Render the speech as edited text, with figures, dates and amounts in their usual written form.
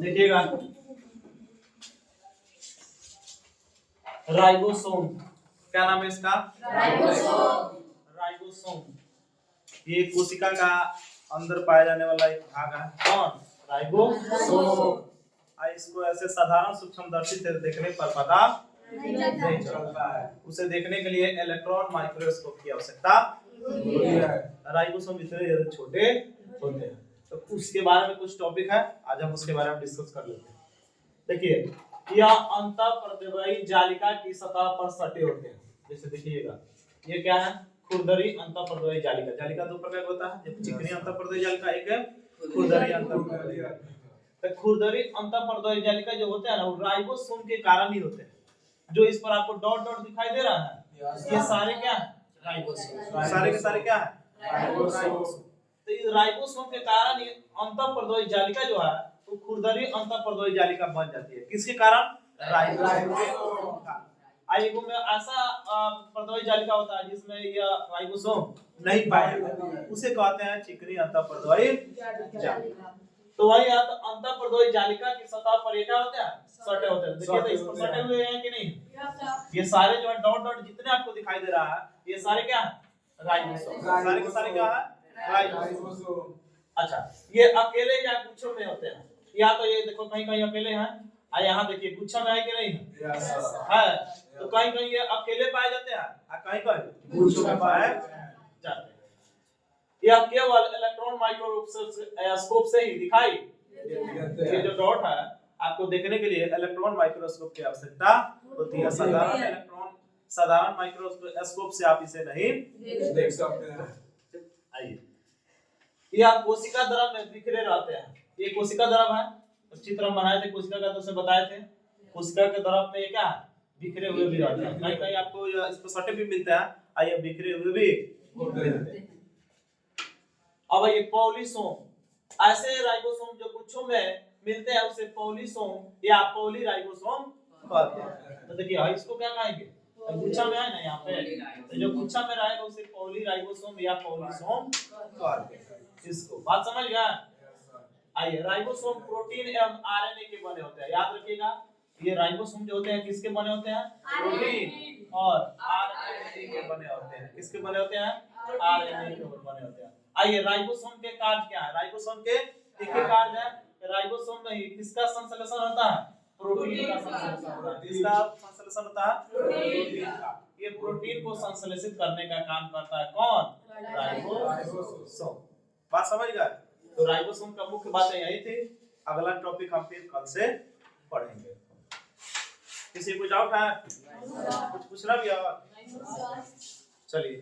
देखिएगा राइबोसोम, क्या नाम है इसका? राइबोसोम। ये कोशिका का अंदर पाया जाने वाला एक भाग है। कौन? राइबोसोम। इसको ऐसे साधारण सूक्ष्मदर्शी से देखने पर पता नहीं चलता है। उसे देखने के लिए इलेक्ट्रॉन माइक्रोस्कोप की आवश्यकता होती है। राइबोसोम इतने ज्यादा छोटे होते हैं। तो उसके बारे में कुछ टॉपिक है, आज हम उसके बारे में डिस्कस कर लेते हैं। देखिए, यह अंतःप्रद्रव्यी जालिका की सतह पर सटे होते हैं। जैसे देखिएगा, ये क्या है? खुरदरी अंतःप्रद्रव्यी जालिका। जालिका दो प्रकार का होता है, एक चिकनी अंतःप्रद्रव्यी जालिका, एक है खुरदरी अंतःप्रद्रव्यी जालिका। तो खुरदरी अंतःप्रद्रव्यी जालिका जो होते हैं ना, वो राइबोसोम के कारण ही होते हैं। जो इस पर आपको डॉट डॉट दिखाई दे रहा है, ये सारे क्या है? राइबोसोम। सारे के सारे क्या है? राइबोसोम। तो इस राइबोसोम के कारण ये अंतःप्रद्रव्यी जालिका जो है वो खुरदरी अंतःप्रद्रव्यी जालिका बन जाती है। किसके कारण? राइबोसोम। आइगो में ऐसा प्रद्रव्यी जालिका होता है जिसमें यह राइबोसोम नहीं पाया जाता, उसे कहते हैं चिकनी अंतःप्रद्रव्यी जालिका। तो वही अंतःप्रद्रव्यी जालिका की सतह पर ये क्या होता है? सटे होते हैं। देखिए तो इस पर सटे हुए हैं कि नहीं? ये सारे जो है डॉट डॉट जितने आपको दिखाई दे रहा है, ये सारे क्या है? राइबोसोम। सारे के सारे क्या है? राइबोसोम। अच्छा, ये अकेले या गुच्छों में होते हैं? या तो ये देखो कहीं कहीं अकेले हैं, और यहाँ देखिए गुच्छा में है कि नहीं है? तो कहीं कहीं ये अकेले पाए जाते हैं और कहीं कहीं गुच्छों में पाए जाते हैं। यह केवल इलेक्ट्रॉन माइक्रोस्कोप से ही दिखाई देते हैं। ये जो डॉट है आपको देखने के लिए इलेक्ट्रॉन माइक्रोस्कोप की आवश्यकता होती है। साधारण माइक्रोस्कोप से आप इसे नहीं देख सकते हैं। आइए, यह कोशिका द्रव में बिखरे रहते हैं। ये कोशिका द्रव है, चित्र हम बनाए थे कोशिका का, तो उसे बताए थे कोशिका के द्रव में क्या बिखरे हुए भी रहते हैं। कहीं कहीं आपको इस पर सटे भी मिलते हैं, आइए बिखरे हुए भी मिलते हैं। अब ये पॉलीसोम, ऐसे राइबोसोम जो गुच्छों में मिलते हैं उसे पॉलीसोम या पॉलीराइबोसोम कहते हैं। तो देखिए इसको क्या कहेंगे? गुच्छा में है ना यहाँ पे, तो जो गुच्छा में रहेगा उसे पॉलीराइबोसोम या पॉलीसोम कहते हैं। इसको बात समझ गया? आइए, राइबोसोम प्रोटीन एवं आरएनए के बने होते हैं। याद रखिएगा, ये राइबोसोम जो होते हैं किसके बने होते हैं? प्रोटीन और आरएनए के बने होते हैं। किसके बने होते हैं? आरएनए के बने होते हैं। आइए, राइबोसोम के कार्य क्या है? राइबोसोम के तीखे कार्य है। राइबोसोम में ही किसका संश्लेषण होता है? प्रोटीन का संश्लेषण होता है। किसका संश्लेषण होता है? प्रोटीन का। ये प्रोटीन को संश्लेषित करने का काम करता है कौन? राइबोसोम। बात समझ गए? तो राइबोसोम का मुख्य बातें यही थी। अगला टॉपिक हम फिर कल से पढ़ेंगे। किसी को डाउट है? कुछ पूछना भी है? चलिए।